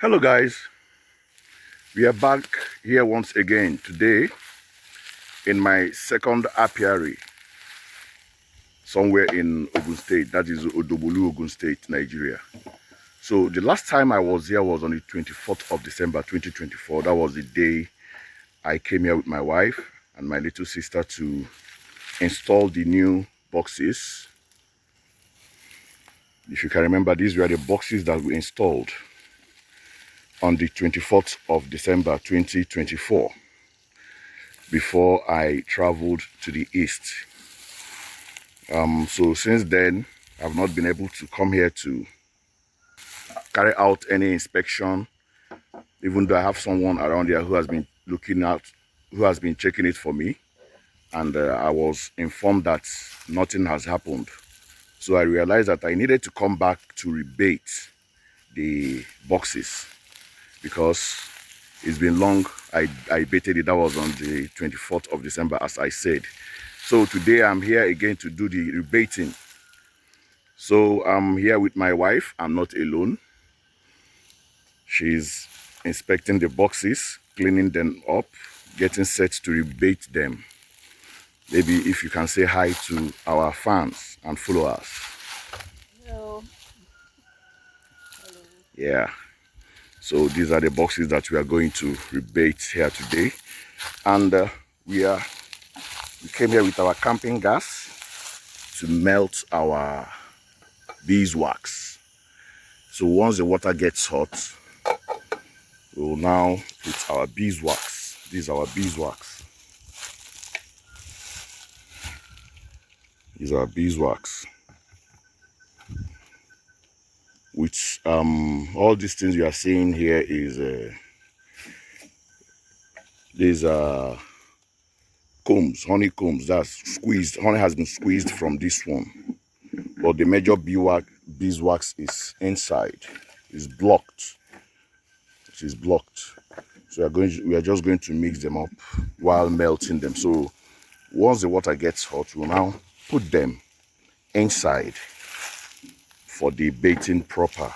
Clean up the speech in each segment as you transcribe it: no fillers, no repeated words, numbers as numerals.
Hello guys, we are back here once again today in my second apiary somewhere in Ogun State, that is Odobolu, Ogun State, Nigeria. So the last time I was here was on the 24th of December 2024. That was the day I came here with my wife and my little sister to install the new boxes. If you can remember, these were the boxes that we installed on the 24th of December 2024 before I traveled to the east. So since then, I've not been able to come here to carry out any inspection, even though I have someone around here who has been checking it for me, and I was informed that nothing has happened. So I realized that I needed to come back to rebait the boxes because it's been long. I baited it. That was on the 24th of December, as I said. So today I'm here again to do the rebaiting. So I'm here with my wife. I'm not alone. She's inspecting the boxes, cleaning them up, getting set to rebait them. Maybe if you can say hi to our fans and followers. Hello. Hello. Yeah. So these are the boxes that we are going to rebait here today. And we came here with our camping gas to melt our beeswax. So once the water gets hot, we'll now put our beeswax. This is our beeswax. These are beeswax. Which all these things you are seeing here is these are combs, honeycombs. That's squeezed. Honey has been squeezed from this one, but the major beeswax is inside. It's blocked. It is blocked. So we are just going to mix them up while melting them. So once the water gets hot, we'll now put them inside for the baiting proper,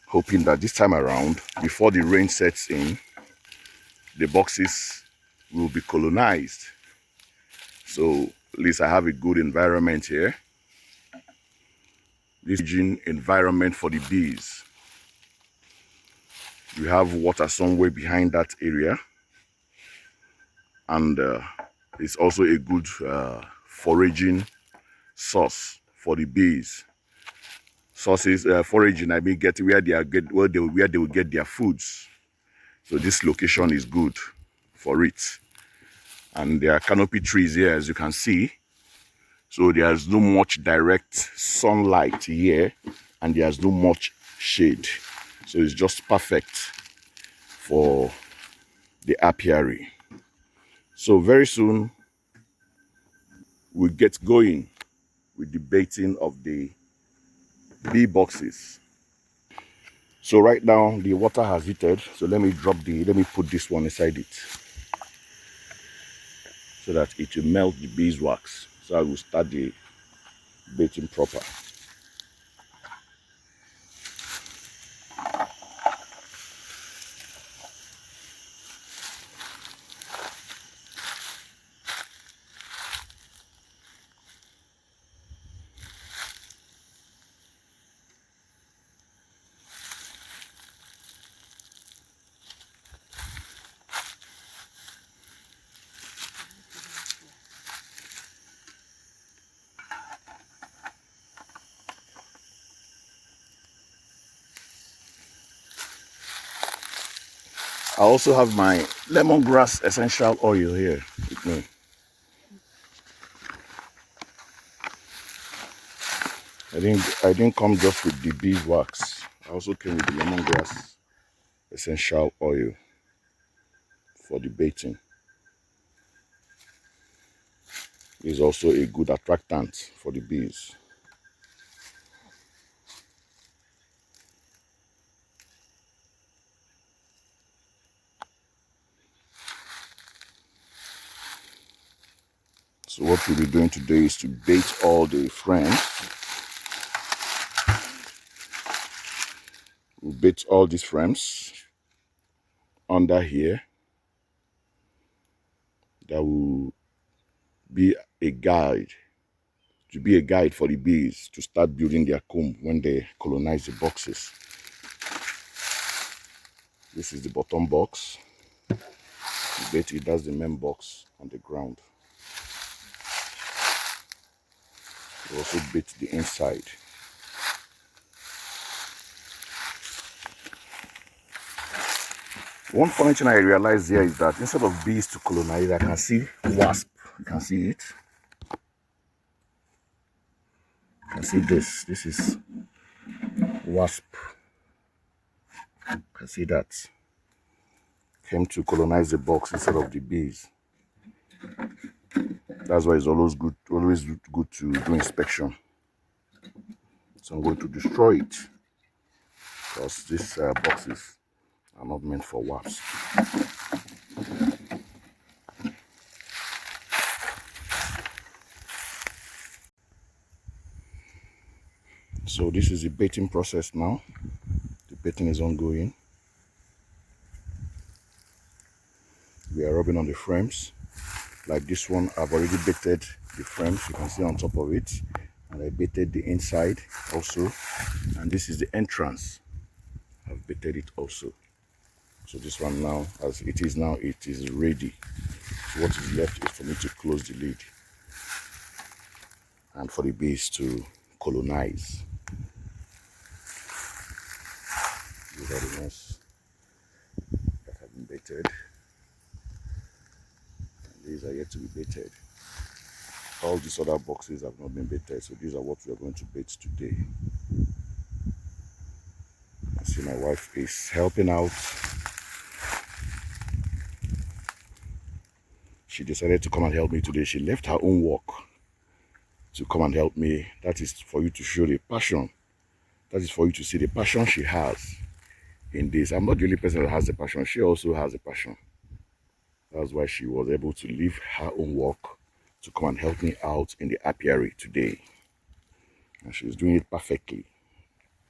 hoping that this time around, before the rain sets in, the boxes will be colonized. So at least I have a good environment here. This environment for the bees. We have water somewhere behind that area, and it's also a good foraging source for the bees. Sources, foraging, I mean, get where they will get their foods. So this location is good for it. And there are canopy trees here, as you can see. So there's no much direct sunlight here, and there's no much shade. So it's just perfect for the apiary. So very soon we'll get going with the baiting of the bee boxes. So right now the water has heated. So let me put this one inside it so that it will melt the beeswax. So I will start the baiting proper. I also have my lemongrass essential oil here with me. I didn't come just with the beeswax. I also came with the lemongrass essential oil for the baiting. It's also a good attractant for the bees. So what we'll be doing today is to bait all the frames. We'll bait all these frames under here. That will be a guide, for the bees to start building their comb when they colonize the boxes. This is the bottom box. You bait it, that's the main box on the ground. You also bait the inside. One funny thing I realized here is that instead of bees to colonize, I can see wasp. You can see it. You can see this. This is wasp. You can see that. Came to colonize the box instead of the bees. That's why it's always good to do inspection. So I'm going to destroy it because these boxes are not meant for wasps. So this is the baiting process now. The baiting is ongoing. We are rubbing on the frames. Like this one, I've already baited the frames. You can see on top of it. And I baited the inside also. And this is the entrance. I've baited it also. So this one now, as it is now, it is ready. So what is left is for me to close the lid and for the bees to colonize. These are the ones that have been baited. And these are yet to be baited. All these other boxes have not been baited, so these are what we are going to bait today. I see my wife is helping out. She decided to come and help me today. She left her own work to come and help me. That is for you to show the passion. That is for you to see the passion she has in this. I'm not the only person that has the passion. She also has a passion. That's why she was able to leave her own work to come and help me out in the apiary today. And she's doing it perfectly.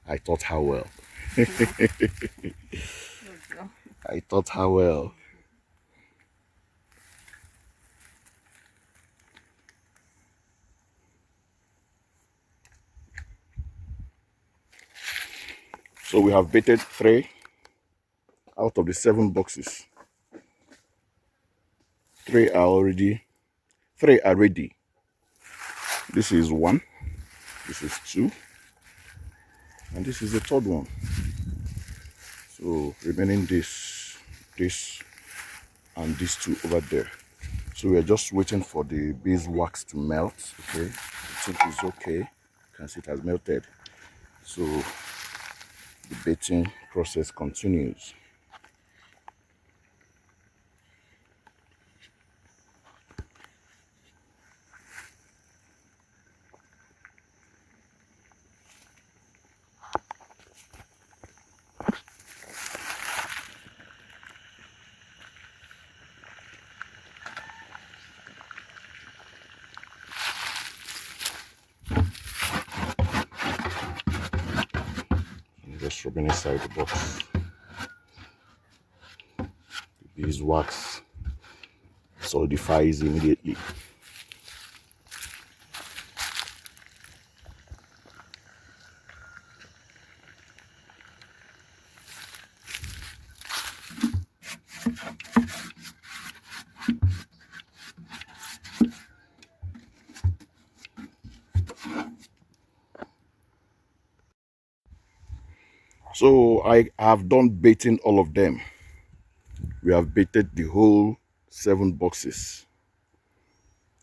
I taught her well. I taught her well. So we have baited 3 out of the 7 boxes. 3 are ready. This is 1, this is 2, and this is the 3rd one. So remaining this, and these 2 over there. So we are just waiting for the beeswax to melt. Okay, the thing is okay. You can see it has melted. So the baiting process continues. Just rubbing inside the box. The beeswax solidifies immediately. So I have done baiting all of them. We have baited the whole 7 boxes.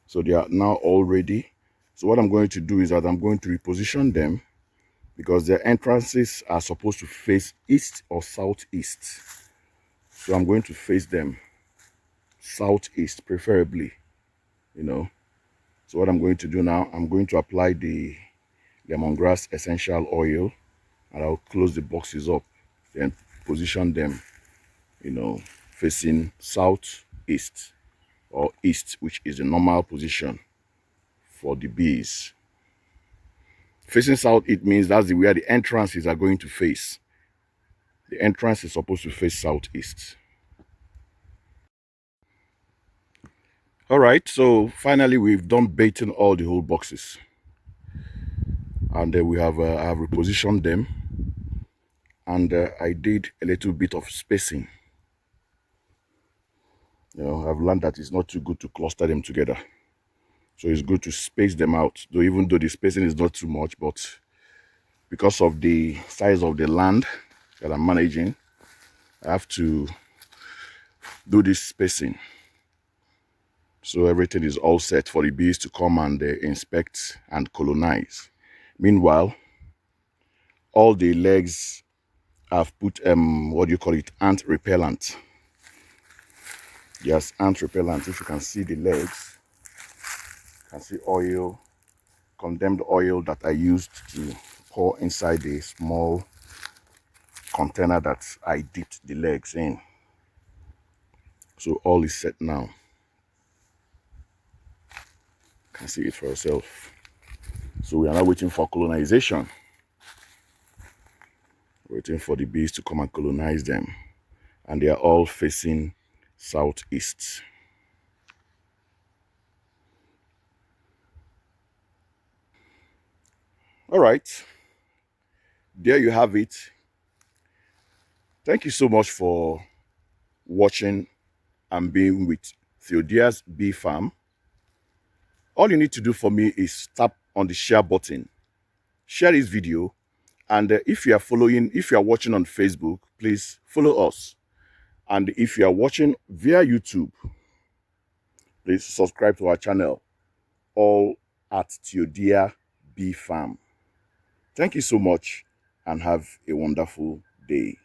So they are now all ready. So what I'm going to do is that I'm going to reposition them because their entrances are supposed to face east or southeast. So I'm going to face them southeast, preferably, you know. So what I'm going to do now, I'm going to apply the lemongrass essential oil and I'll close the boxes up, then position them, you know, facing southeast or east, which is the normal position for the bees. Facing south, it means that's where the entrances are going to face. The entrance is supposed to face southeast. All right, so finally we've done baiting all the whole boxes, and we have I have repositioned them, and I did a little bit of spacing. I've learned that it's not too good to cluster them together, so it's good to space them out. Though even though the spacing is not too much, but because of the size of the land that I'm managing, I have to do this spacing. So everything is all set for the bees to come and inspect and colonize. Meanwhile, all the legs I've put what do you call it, ant repellent. Yes, ant repellent. If you can see the legs, you can see oil, condemned oil that I used to pour inside the small container that I dipped the legs in. So all is set now. You can see it for yourself. So we are now waiting for colonization. Waiting for the bees to come and colonize them. And they are all facing southeast. All right, there you have it. Thank you so much for watching and being with Theodia's Bee Farm. All you need to do for me is tap on the share button, share this video, and if you are watching on Facebook, please follow us. And if you are watching via YouTube, please subscribe to our channel, all at Theodia Bee Farm. Thank you so much and have a wonderful day.